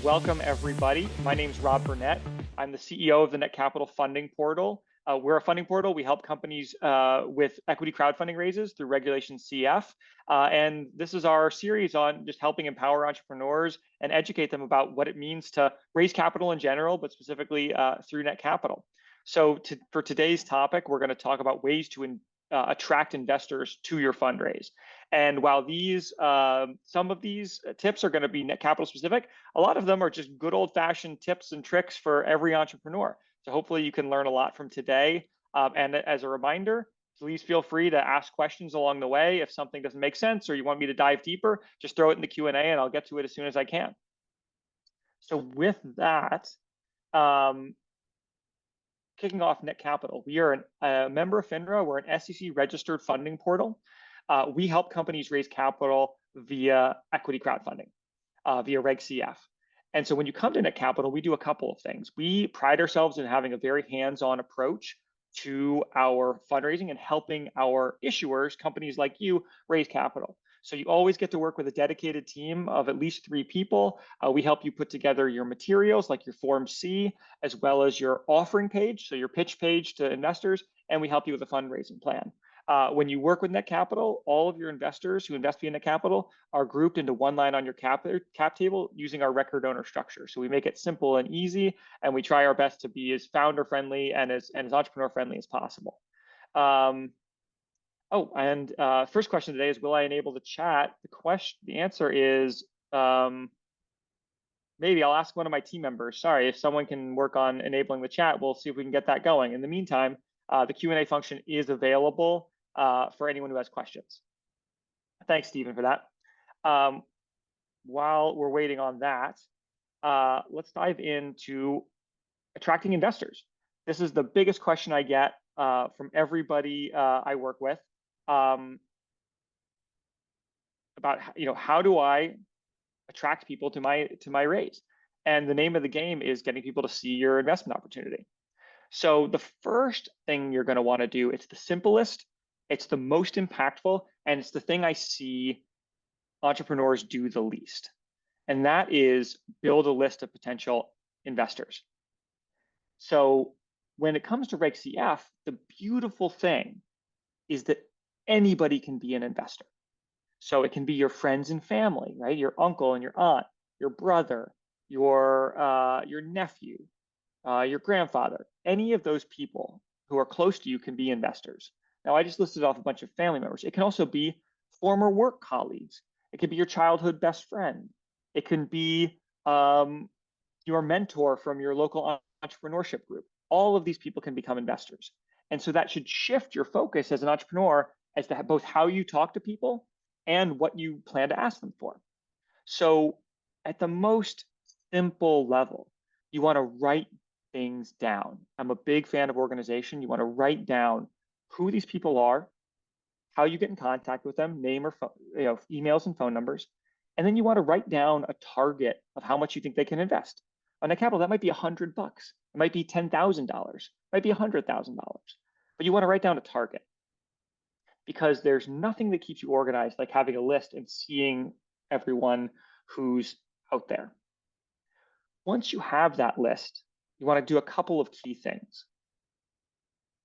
Welcome, everybody. My name is Rob Burnett. I'm the CEO of the Netcapital Funding Portal. We're a funding portal. We help companies with equity crowdfunding raises through Regulation CF. And this is our series on just helping empower entrepreneurs and educate them about what it means to raise capital in general, but specifically through Netcapital. So for today's topic, we're going to talk about ways to attract investors to your fundraise. And while some of these tips are going to be Netcapital specific, a lot of them are just good old-fashioned tips and tricks for every entrepreneur. So hopefully you can learn a lot from today. And as a reminder, please feel free to ask questions along the way. If something doesn't make sense or you want me to dive deeper, just throw it in the Q&A and I'll get to it as soon as I can. So with that, kicking off Netcapital, we are a member of FINRA. We're an SEC registered funding portal. We help companies raise capital via equity crowdfunding, via Reg CF. And so when you come to Netcapital, we do a couple of things. We pride ourselves in having a very hands-on approach to our fundraising and helping our issuers, companies like you, raise capital. So you always get to work with a dedicated team of at least 3 people. We help you put together your materials like your Form C, as well as your offering page, so your pitch page to investors, and we help you with a fundraising plan. When you work with Netcapital, all of your investors who invest via Netcapital are grouped into one line on your cap table using our record owner structure. So we make it simple and easy, and we try our best to be as founder friendly and as entrepreneur friendly as possible. First question today is, will I enable the chat? The answer is maybe. I'll ask one of my team members. Sorry, if someone can work on enabling the chat, we'll see if we can get that going. In the meantime, the Q&A function is available for anyone who has questions. Thanks, Stephen, for that. While we're waiting on that, let's dive into attracting investors. This is the biggest question I get from everybody I work with about how do I attract people to my raise? And the name of the game is getting people to see your investment opportunity. So the first thing you're going to want to do, it's the simplest, it's the most impactful, and it's the thing I see entrepreneurs do the least. And that is build a list of potential investors. So when it comes to Reg CF, the beautiful thing is that anybody can be an investor. So it can be your friends and family, right? Your uncle and your aunt, your brother, your nephew, your grandfather. Any of those people who are close to you can be investors. Now, I just listed off a bunch of family members. It can also be former work colleagues. It could be your childhood best friend. It can be your mentor from your local entrepreneurship group. All of these people can become investors. And so that should shift your focus as an entrepreneur as to both how you talk to people and what you plan to ask them for. So at the most simple level, you want to write things down. I'm a big fan of organization. You want to write down who these people are, how you get in contact with them, name or phone, emails and phone numbers. And then you want to write down a target of how much you think they can invest. On Netcapital, that might be $100. It might be $10,000. It might be $100,000. But you want to write down a target, because there's nothing that keeps you organized like having a list and seeing everyone who's out there. Once you have that list, you want to do a couple of key things.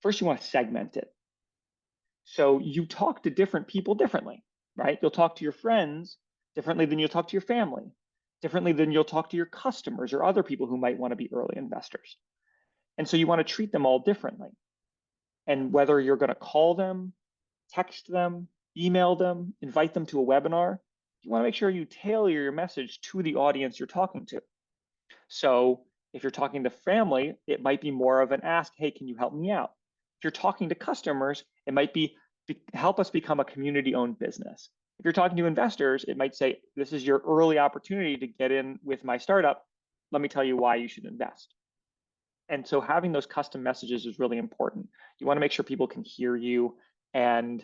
First, you want to segment it. So you talk to different people differently, right? You'll talk to your friends differently than you'll talk to your family, differently than you'll talk to your customers or other people who might want to be early investors. And so you want to treat them all differently. And whether you're going to call them, text them, email them, invite them to a webinar, you want to make sure you tailor your message to the audience you're talking to. So if you're talking to family, it might be more of an ask, hey, can you help me out? If you're talking to customers, it might be help us become a community-owned business. If you're talking to investors, it might say, this is your early opportunity to get in with my startup. Let me tell you why you should invest. And so having those custom messages is really important. You want to make sure people can hear you and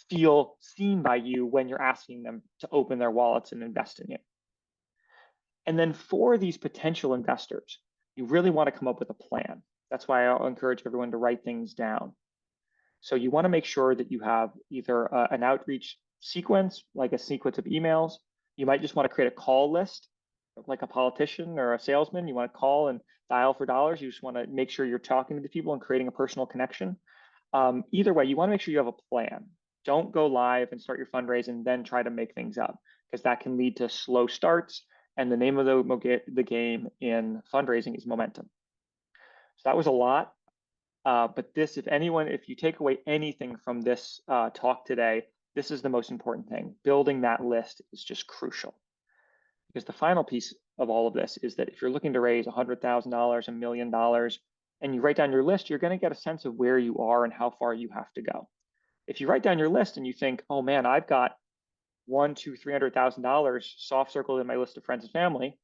feel seen by you when you're asking them to open their wallets and invest in you. And then for these potential investors, you really want to come up with a plan. That's why I'll encourage everyone to write things down. So you want to make sure that you have either an outreach sequence, like a sequence of emails. You might just want to create a call list like a politician or a salesman. You want to call and dial for dollars. You just want to make sure you're talking to the people and creating a personal connection. Either way, you want to make sure you have a plan. Don't go live and start your fundraising and then try to make things up, because that can lead to slow starts. And the name of the game in fundraising is momentum. So that was a lot. But this, if you take away anything from this talk today, this is the most important thing. Building that list is just crucial. Because the final piece of all of this is that if you're looking to raise $100,000, $1 million, and you write down your list, you're going to get a sense of where you are and how far you have to go. If you write down your list and you think, oh man, I've got $100,000, $200,000, $300,000 soft circled in my list of friends and family.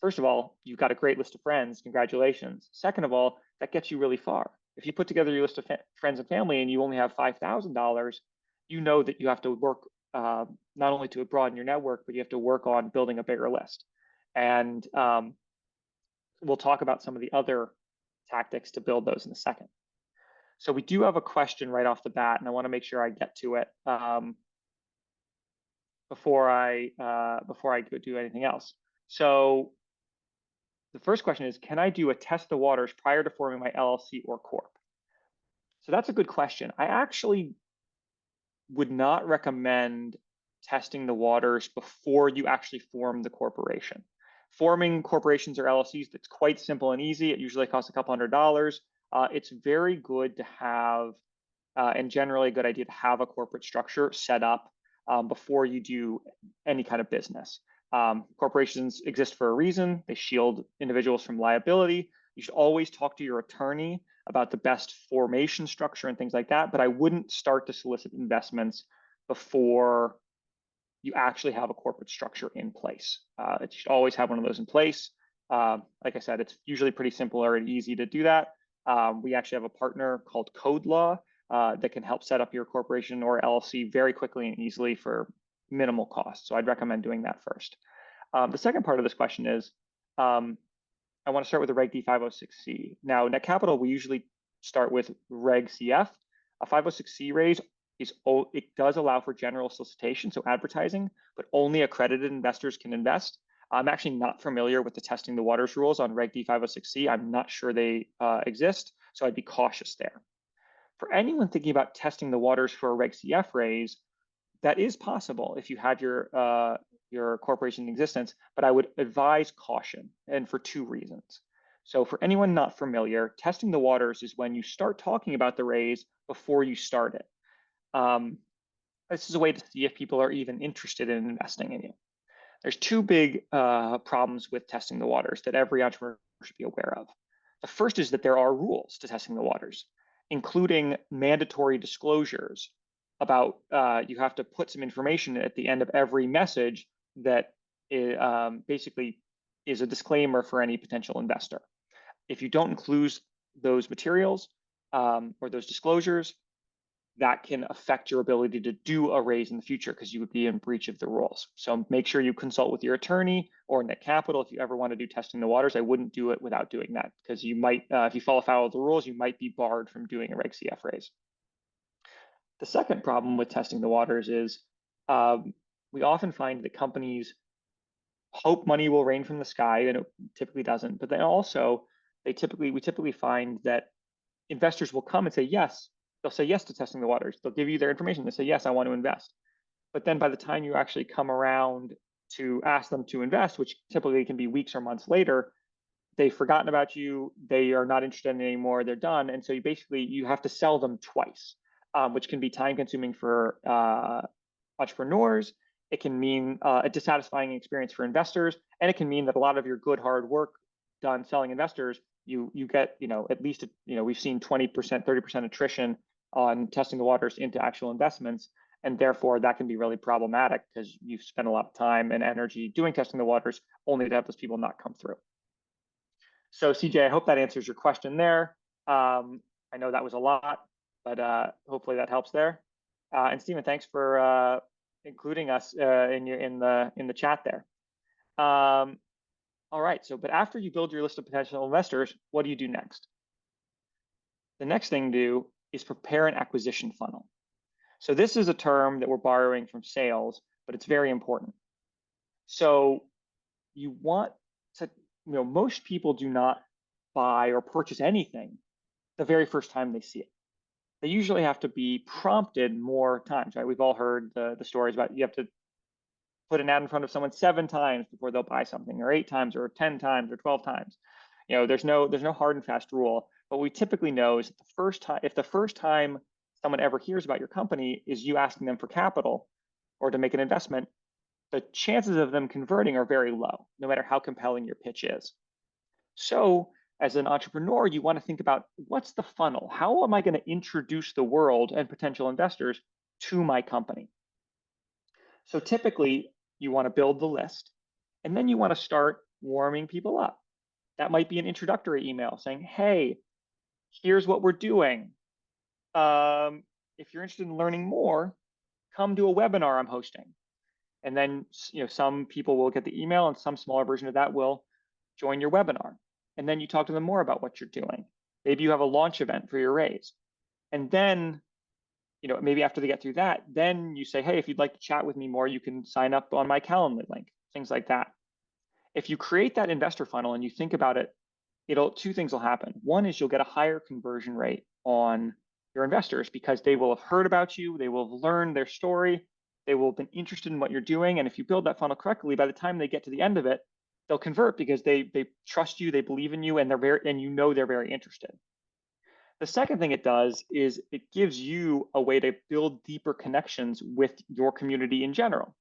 First of all, you've got a great list of friends. Congratulations. Second of all, that gets you really far. If you put together your list of friends and family and you only have $5,000, you know that you have to work not only to broaden your network, but you have to work on building a bigger list. And we'll talk about some of the other tactics to build those in a second. So we do have a question right off the bat, and I want to make sure I get to it before I go do anything else. So the first question is, can I do a test the waters prior to forming my LLC or corp? So that's a good question. I actually would not recommend testing the waters before you actually form the corporation. Forming corporations or LLCs, that's quite simple and easy. It usually costs a couple $100. It's very good to have, and generally a good idea to have a corporate structure set up before you do any kind of business. Corporations exist for a reason. They shield individuals from liability. You should always talk to your attorney about the best formation structure and things like that, but I wouldn't start to solicit investments before you actually have a corporate structure in place. You should always have one of those in place. Like I said, it's usually pretty simple and easy to do that. We actually have a partner called Code Law that can help set up your corporation or LLC very quickly and easily for minimal cost. So I'd recommend doing that first. The second part of this question is, I want to start with the Reg D 506C. Now, Netcapital, we usually start with Reg CF. A 506C raise it does allow for general solicitation, so advertising, but only accredited investors can invest. I'm actually not familiar with the testing the waters rules on Reg D 506C. I'm not sure they exist, so I'd be cautious there. For anyone thinking about testing the waters for a Reg CF raise, that is possible if you had your corporation in existence, but I would advise caution, and for two reasons. So for anyone not familiar, testing the waters is when you start talking about the raise before you start it. This is a way to see if people are even interested in investing in you. There's two big problems with testing the waters that every entrepreneur should be aware of. The first is that there are rules to testing the waters, including mandatory disclosures about you have to put some information at the end of every message that basically is a disclaimer for any potential investor. If you don't include those materials or those disclosures, that can affect your ability to do a raise in the future because you would be in breach of the rules. So make sure you consult with your attorney or Netcapital if you ever want to do testing the waters. I wouldn't do it without doing that because you might, if you fall afoul of the rules, you might be barred from doing a Reg CF raise. The second problem with testing the waters is we often find that companies hope money will rain from the sky, and it typically doesn't. But then also, we typically find that investors will come and say yes. They'll say yes to testing the waters. They'll give you their information. They say, yes, I want to invest. But then by the time you actually come around to ask them to invest, which typically can be weeks or months later, they've forgotten about you. They are not interested in it anymore. They're done. And so you have to sell them twice, which can be time consuming for entrepreneurs. It can mean a dissatisfying experience for investors. And it can mean that a lot of your good hard work done selling investors, you get, at least, we've seen 20%, 30% attrition on testing the waters into actual investments. And therefore that can be really problematic because you've spent a lot of time and energy doing testing the waters only to have those people not come through. So CJ, I hope that answers your question there. I know that was a lot, but hopefully that helps there. And Stephen, thanks for including us in the chat there. All right, but after you build your list of potential investors, what do you do next? The next thing to do is prepare an acquisition funnel. So this is a term that we're borrowing from sales, but it's very important. So you want to, most people do not buy or purchase anything the very first time they see it. They usually have to be prompted more times, right? We've all heard the stories about you have to put an ad in front of someone 7 times before they'll buy something, or 8 times, or 10 times, or 12 times. There's no hard and fast rule, but we typically know is that if the first time someone ever hears about your company is you asking them for capital or to make an investment, the chances of them converting are very low, no matter how compelling your pitch is. So, as an entrepreneur, you want to think about what's the funnel? How am I going to introduce the world and potential investors to my company? So, typically, you want to build the list, and then you want to start warming people up. That might be an introductory email saying, hey, here's what we're doing. If you're interested in learning more, come to a webinar I'm hosting. And then, some people will get the email, and some smaller version of that will join your webinar. And then you talk to them more about what you're doing. Maybe you have a launch event for your raise. And then, maybe after they get through that, then you say, hey, if you'd like to chat with me more, you can sign up on my Calendly link, things like that. If you create that investor funnel and you think about it, two things will happen. One is you'll get a higher conversion rate on your investors because they will have heard about you, they will have learned their story, they will have been interested in what you're doing. And if you build that funnel correctly, by the time they get to the end of it, they'll convert because they trust you, they believe in you, and they're very interested. The second thing it does is it gives you a way to build deeper connections with your community in general.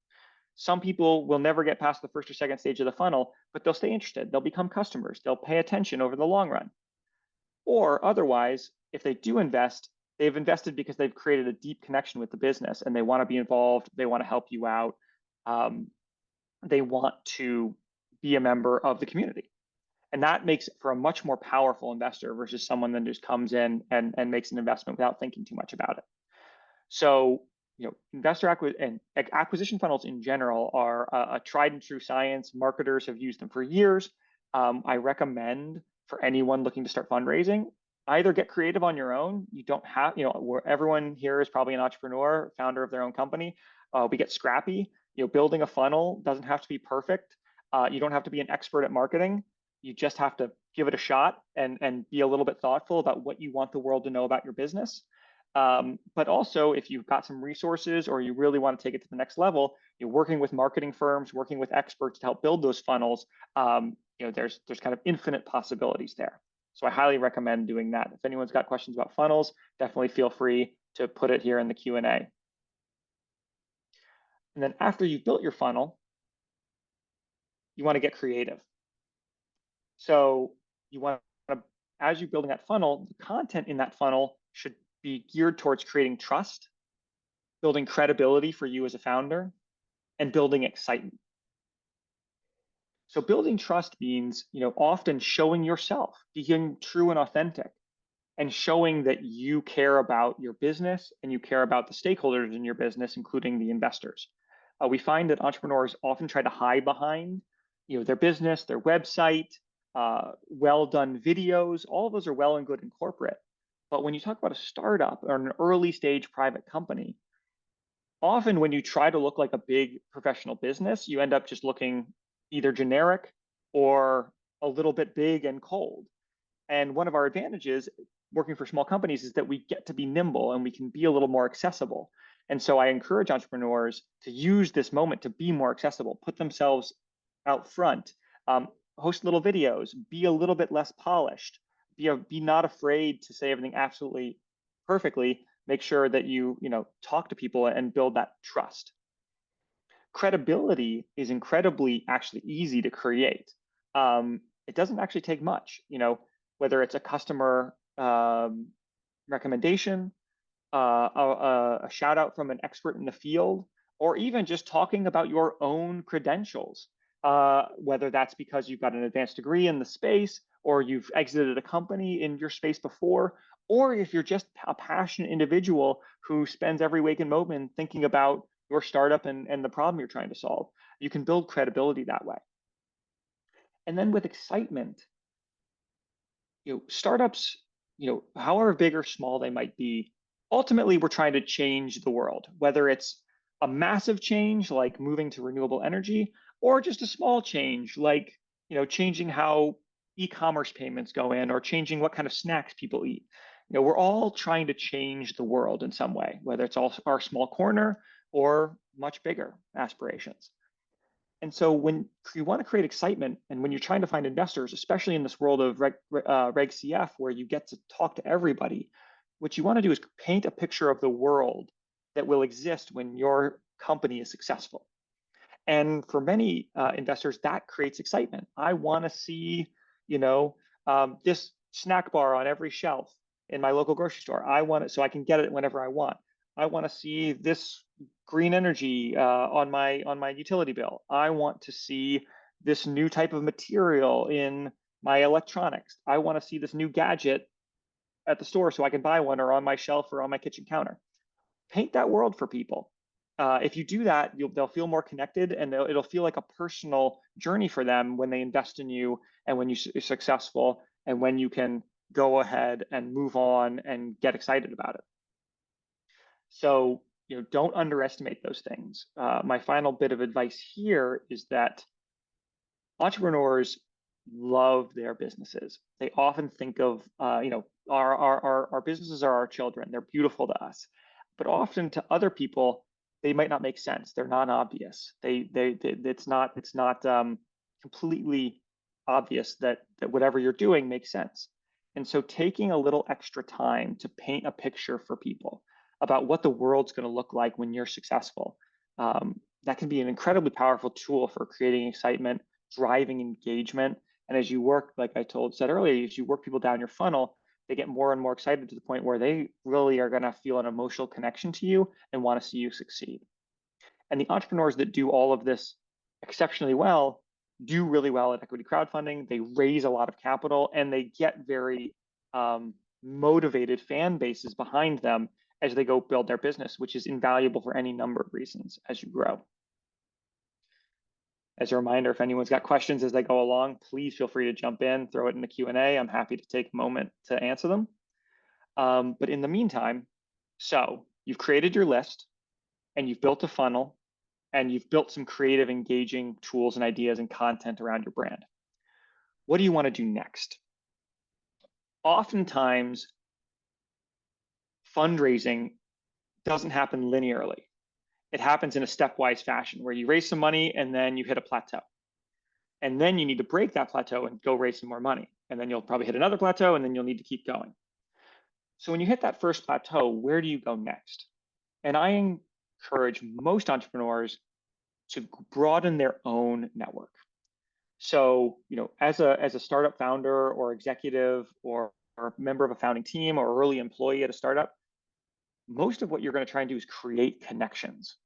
Some people will never get past the first or second stage of the funnel, but they'll stay interested. They'll become customers. They'll pay attention over the long run. Or otherwise, if they do invest, they've invested because they've created a deep connection with the business and they want to be involved. They want to help you out. They want to be a member of the community. And that makes for a much more powerful investor versus someone that just comes in and makes an investment without thinking too much about it. So, investor acquisition funnels in general are a tried and true science. Marketers have used them for years. I recommend for anyone looking to start fundraising, either get creative on your own. You don't have, where everyone here is probably an entrepreneur, founder of their own company. We get scrappy. Building a funnel doesn't have to be perfect. You don't have to be an expert at marketing. You just have to give it a shot and be a little bit thoughtful about what you want the world to know about your business. But also, if you've got some resources or you really want to take it to the next level, you're working with marketing firms, working with experts to help build those funnels. There's kind of infinite possibilities there. So I highly recommend doing that. If anyone's got questions about funnels, definitely feel free to put it here in the Q&A. And then after you've built your funnel, you want to get creative. So you want to, as you're building that funnel, the content in that funnel should be geared towards creating trust, building credibility for you as a founder, and building excitement. So building trust means, often showing yourself, being true and authentic, and showing that you care about your business and you care about the stakeholders in your business, including the investors. We find that entrepreneurs often try to hide behind, their business, their website, well done videos. All of those are well and good in corporate. But when you talk about a startup or an early stage private company, often when you try to look like a big professional business, you end up just looking either generic or a little bit big and cold. And one of our advantages working for small companies is that we get to be nimble and we can be a little more accessible. And so I encourage entrepreneurs to use this moment to be more accessible, put themselves out front, host little videos, be a little bit less polished, be not afraid to say everything absolutely perfectly. Make sure that you talk to people and build that trust. Credibility is incredibly actually easy to create. It doesn't actually take much, whether it's a customer recommendation, a shout out from an expert in the field, or even just talking about your own credentials, whether that's because you've got an advanced degree in the space or you've exited a company in your space before, or if you're just a passionate individual who spends every waking moment thinking about your startup and the problem you're trying to solve. You can build credibility that way. And then with excitement, startups, however big or small they might be, ultimately we're trying to change the world, whether it's a massive change like moving to renewable energy, or just a small change like, changing how e-commerce payments go in or changing what kind of snacks people eat. We're all trying to change the world in some way, whether it's all our small corner or much bigger aspirations. And so when you want to create excitement and when you're trying to find investors, especially in this world of Reg CF, where you get to talk to everybody, what you want to do is paint a picture of the world that will exist when your company is successful. And for many investors, that creates excitement. I want to see, this snack bar on every shelf in my local grocery store. I want it so I can get it whenever I want. I want to see this green energy on my utility bill. I want to see this new type of material in my electronics. I want to see this new gadget at the store so I can buy one or on my shelf or on my kitchen counter. Paint that world for people. If you do that, they'll feel more connected and it'll feel like a personal journey for them when they invest in you and when you're successful and when you can go ahead and move on and get excited about it. So, don't underestimate those things. My final bit of advice here is that entrepreneurs love their businesses. They often think of, our businesses are our children. They're beautiful to us, but often to other people, they might not make sense. They're not obvious. It's not completely obvious that whatever you're doing makes sense. And so taking a little extra time to paint a picture for people about what the world's going to look like when you're successful, that can be an incredibly powerful tool for creating excitement, driving engagement. And as you work, like I said earlier, as you work people down your funnel, they get more and more excited to the point where they really are going to feel an emotional connection to you and want to see you succeed. And the entrepreneurs that do all of this exceptionally well do really well at equity crowdfunding. They raise a lot of capital and they get very motivated fan bases behind them as they go build their business, which is invaluable for any number of reasons as you grow. As a reminder, if anyone's got questions as they go along, please feel free to jump in, throw it in the Q&A. I'm happy to take a moment to answer them. But in the meantime, so you've created your list and you've built a funnel and you've built some creative, engaging tools and ideas and content around your brand. What do you want to do next? Oftentimes, fundraising doesn't happen linearly. It happens in a stepwise fashion where you raise some money and then you hit a plateau. And then you need to break that plateau and go raise some more money. And then you'll probably hit another plateau and then you'll need to keep going. So when you hit that first plateau, where do you go next? And I encourage most entrepreneurs to broaden their own network. So, as a startup founder or executive or member of a founding team or early employee at a startup, most of what you're going to try and do is create connections.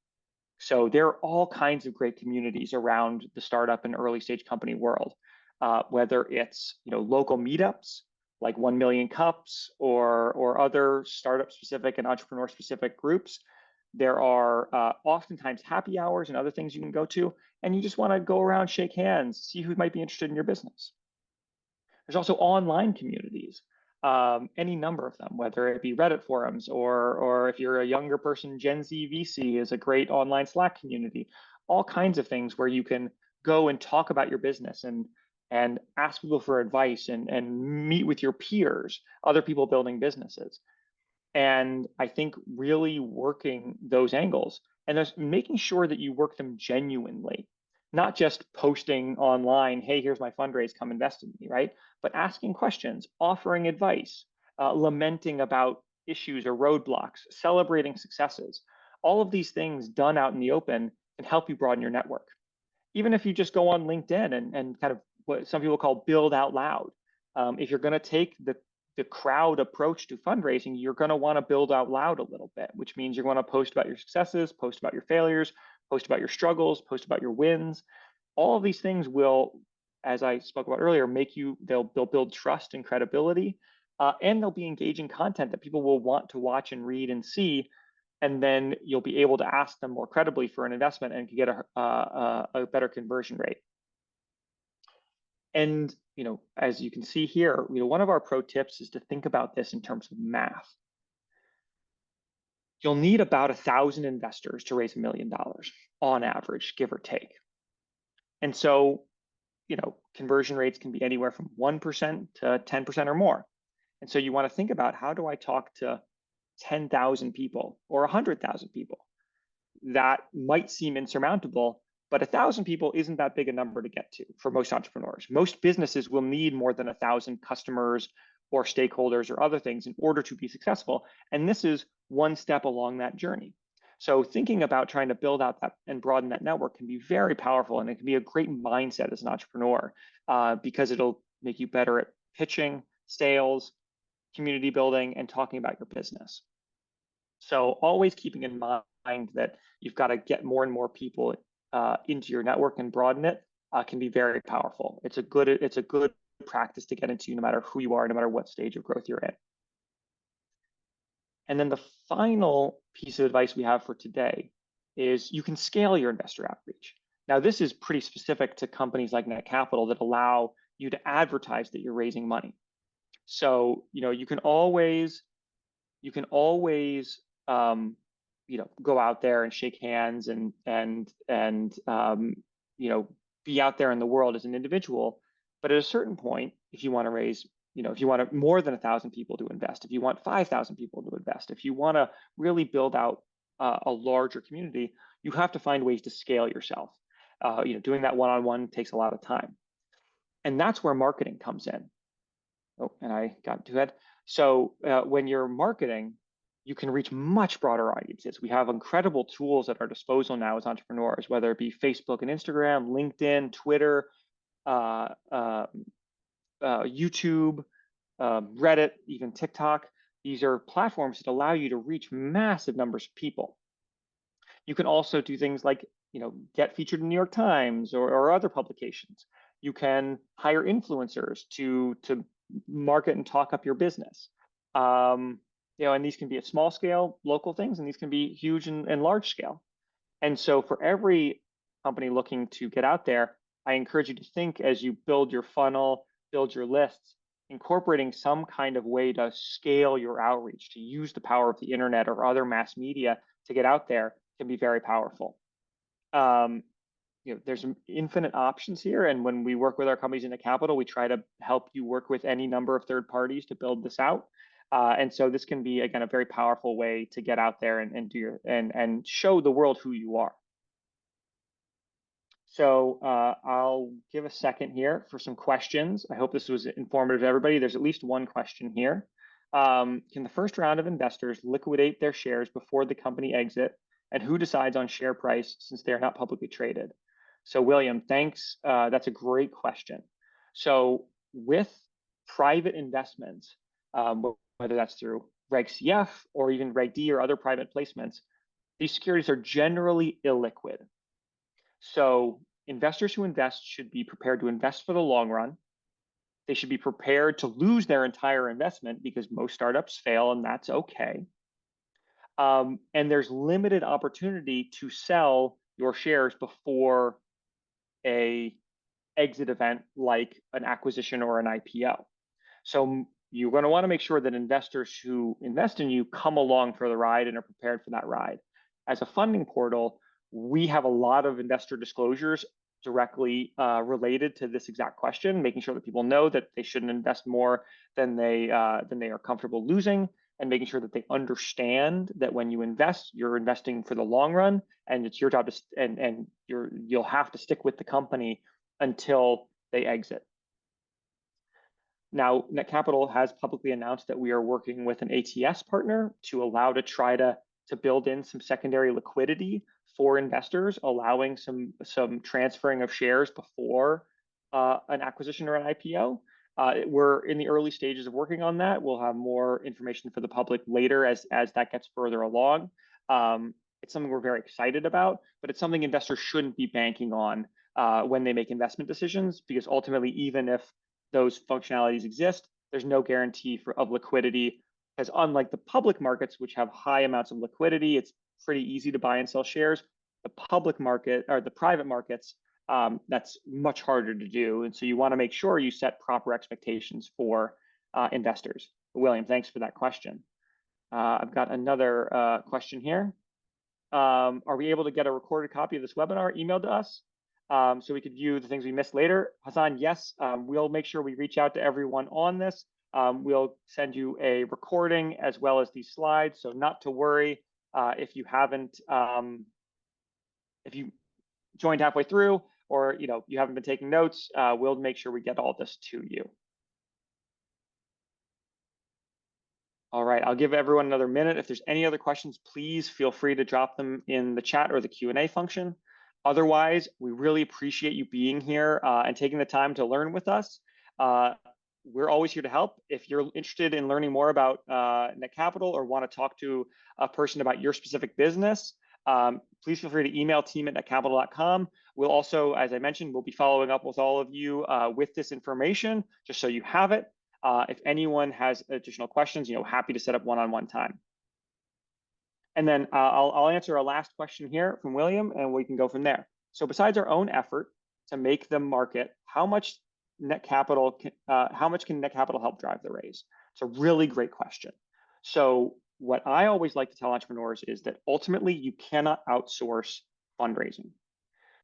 So there are all kinds of great communities around the startup and early stage company world, whether it's local meetups like 1 Million Cups or other startup specific and entrepreneur specific groups. There are oftentimes happy hours and other things you can go to, and you just want to go around, shake hands, see who might be interested in your business. There's also online communities, any number of them, whether it be Reddit forums or if you're a younger person, Gen Z VC is a great online Slack community. All kinds of things where you can go and talk about your business and ask people for advice and meet with your peers, other people building businesses. And I think really working those angles and just making sure that you work them genuinely, not just posting online, hey, here's my fundraise, come invest in me, right? But asking questions, offering advice, lamenting about issues or roadblocks, celebrating successes. All of these things done out in the open can help you broaden your network. Even if you just go on LinkedIn and kind of what some people call build out loud. If you're going to take the crowd approach to fundraising, you're going to want to build out loud a little bit, which means you're going to post about your successes, post about your failures, post about your struggles, post about your wins. All of these things will, as I spoke about earlier, they'll build trust and credibility, and they'll be engaging content that people will want to watch and read and see. And then you'll be able to ask them more credibly for an investment and get a better conversion rate. And as you can see here, one of our pro tips is to think about this in terms of math. You'll need about 1,000 investors to raise $1 million on average, give or take. And so, conversion rates can be anywhere from 1% to 10% or more. And so you want to think about, how do I talk to 10,000 people or 100,000 people? That might seem insurmountable, but 1,000 people isn't that big a number to get to for most entrepreneurs. Most businesses will need more than 1,000 customers or stakeholders or other things in order to be successful. And this is one step along that journey. So thinking about trying to build out that and broaden that network can be very powerful, and it can be a great mindset as an entrepreneur, because it'll make you better at pitching, sales, community building, and talking about your business. So always keeping in mind that you've got to get more and more people into your network and broaden it can be very powerful. It's a good practice to get into, no matter who you are, no matter what stage of growth you're in. And then the final piece of advice we have for today is you can scale your investor outreach. Now, this is pretty specific to companies like Netcapital that allow you to advertise that you're raising money. So, you can always go out there and shake hands and be out there in the world as an individual. But at a certain point, if you want to raise, if you want more than 1,000 people to invest, if you want 5,000 people to invest, if you want to really build out a larger community, you have to find ways to scale yourself. Doing that one-on-one takes a lot of time, and that's where marketing comes in. Oh, and I got too ahead. So when you're marketing, you can reach much broader audiences. We have incredible tools at our disposal now as entrepreneurs, whether it be Facebook and Instagram, LinkedIn, Twitter, YouTube, Reddit, even TikTok. These are platforms that allow you to reach massive numbers of people. You can also do things like, get featured in the New York Times or other publications. You can hire influencers to market and talk up your business. And these can be at small scale, local things, and these can be huge and large scale. And so for every company looking to get out there, I encourage you to think, as you build your funnel, build your lists, incorporating some kind of way to scale your outreach, to use the power of the internet or other mass media to get out there, can be very powerful. There's infinite options here. And when we work with our companies in Netcapital, we try to help you work with any number of third parties to build this out. And so this can be, again, a very powerful way to get out there and do and show the world who you are. So I'll give a second here for some questions. I hope this was informative to everybody. There's at least one question here. Can the first round of investors liquidate their shares before the company exit? And who decides on share price since they're not publicly traded? So William, thanks. That's a great question. So with private investments, whether that's through Reg CF or even Reg D or other private placements, these securities are generally illiquid. So investors who invest should be prepared to invest for the long run. They should be prepared to lose their entire investment, because most startups fail, and that's okay. And there's limited opportunity to sell your shares before a exit event like an acquisition or an IPO. So you're going to want to make sure that investors who invest in you come along for the ride and are prepared for that ride. As a funding portal, we have a lot of investor disclosures directly related to this exact question, making sure that people know that they shouldn't invest more than they are comfortable losing, and making sure that they understand that when you invest, you're investing for the long run, and it's your job to you'll have to stick with the company until they exit. Now, Netcapital has publicly announced that we are working with an ATS partner to allow to try to build in some secondary liquidity for investors, allowing some transferring of shares before an acquisition or an IPO. We're in the early stages of working on that. We'll have more information for the public later as that gets further along. It's something we're very excited about, but it's something investors shouldn't be banking on when they make investment decisions, because ultimately, even if those functionalities exist, there's no guarantee of liquidity, because unlike the public markets, which have high amounts of liquidity, it's pretty easy to buy and sell shares. The public market, or the private markets, that's much harder to do. And so you want to make sure you set proper expectations for investors. William, thanks for that question. I've got another question here. Are we able to get a recorded copy of this webinar emailed to us? so we could view the things we missed later. Hassan, yes, we'll make sure we reach out to everyone on this. We'll send you a recording as well as these slides, so not to worry if you haven't, if you joined halfway through or you haven't been taking notes, we'll make sure we get all this to you. All right, I'll give everyone another minute. If there's any other questions, please feel free to drop them in the chat or the Q&A function. Otherwise, we really appreciate you being here and taking the time to learn with us. We're always here to help. If you're interested in learning more about Netcapital or want to talk to a person about your specific business, please feel free to email team@netcapital.com. We'll also, as I mentioned, we'll be following up with all of you with this information, just so you have it. If anyone has additional questions, happy to set up one-on-one time. And then I'll answer our last question here from William, and we can go from there. So besides our own effort to make the market, how much can Netcapital help drive the raise? It's a really great question. So what I always like to tell entrepreneurs is that ultimately you cannot outsource fundraising.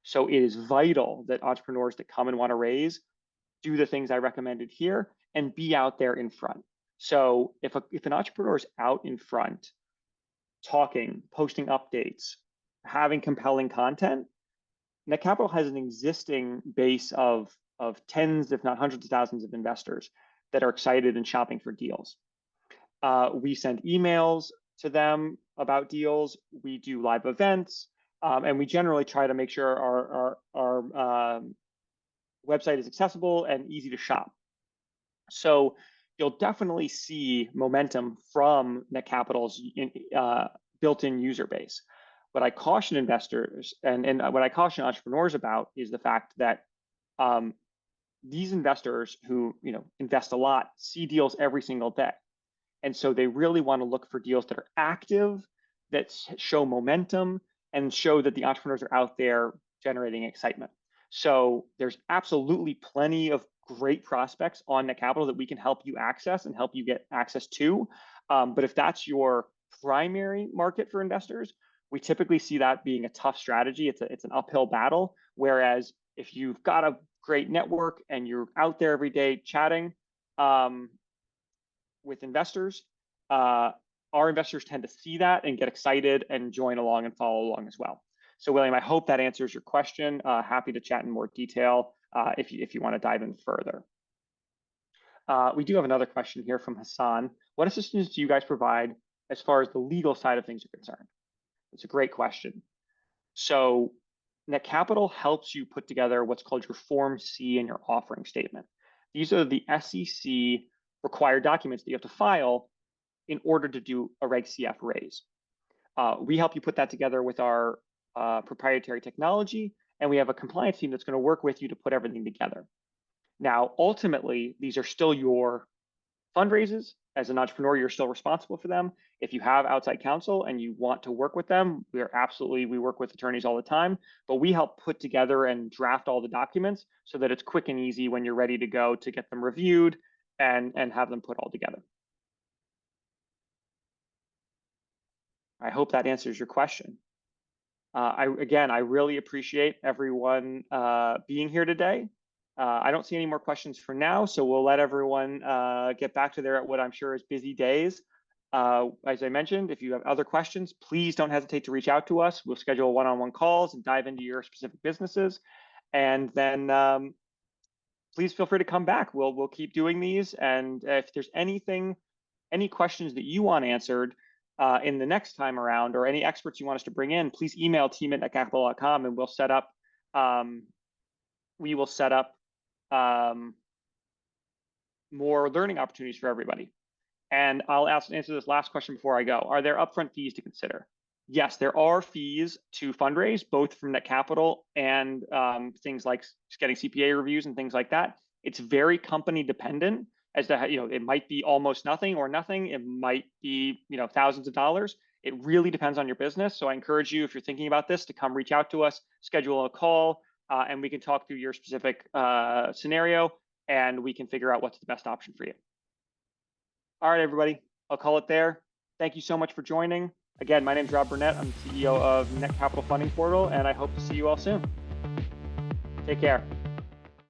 So it is vital that entrepreneurs that come and want to raise do the things I recommended here and be out there in front. So if an entrepreneur is out in front, talking, posting updates, having compelling content, Netcapital has an existing base of tens, if not hundreds of thousands of investors that are excited and shopping for deals. We send emails to them about deals. We do live events, and we generally try to make sure our website is accessible and easy to shop. So you'll definitely see momentum from Netcapital's built-in user base. What I caution investors and what I caution entrepreneurs about is the fact that these investors who invest a lot see deals every single day. And so they really want to look for deals that are active, that show momentum, and show that the entrepreneurs are out there generating excitement. So there's absolutely plenty of great prospects on Netcapital that we can help you access and help you get access to. But if that's your primary market for investors, we typically see that being a tough strategy. It's an uphill battle. Whereas if you've got a great network and you're out there every day chatting with investors, our investors tend to see that and get excited and join along and follow along as well. So William, I hope that answers your question. Happy to chat in more detail if you want to dive in further. We do have another question here from Hassan. What assistance do you guys provide as far as the legal side of things are concerned? It's a great question. So Netcapital helps you put together what's called your Form C and your offering statement. These are the SEC required documents that you have to file in order to do a Reg CF raise. We help you put that together with our proprietary technology, and we have a compliance team that's going to work with you to put everything together. Now, ultimately, these are still your fundraisers. As an entrepreneur, you're still responsible for them. If you have outside counsel and you want to work with them, we work with attorneys all the time, but we help put together and draft all the documents so that it's quick and easy when you're ready to go to get them reviewed and have them put all together. I hope that answers your question. I really appreciate everyone being here today. I don't see any more questions for now, so we'll let everyone get back to their what I'm sure is busy days. As I mentioned, if you have other questions, please don't hesitate to reach out to us. We'll schedule one-on-one calls and dive into your specific businesses. And then please feel free to come back. We'll keep doing these. And if there's any questions that you want answered in the next time around, or any experts you want us to bring in, please email team@netcapital.com and we'll set up more learning opportunities for everybody. And I'll answer this last question before I go. Are there upfront fees to consider? Yes, there are fees to fundraise, both from Netcapital and things like getting CPA reviews and things like that. It's very company dependent as to, it might be almost nothing or nothing. It might be, thousands of dollars. It really depends on your business. So I encourage you, if you're thinking about this, to come reach out to us, schedule a call, and we can talk through your specific scenario, and we can figure out what's the best option for you. All right, everybody, I'll call it there. Thank you so much for joining. Again, my name is Rob Burnett. I'm the CEO of Netcapital Funding Portal, and I hope to see you all soon. Take care.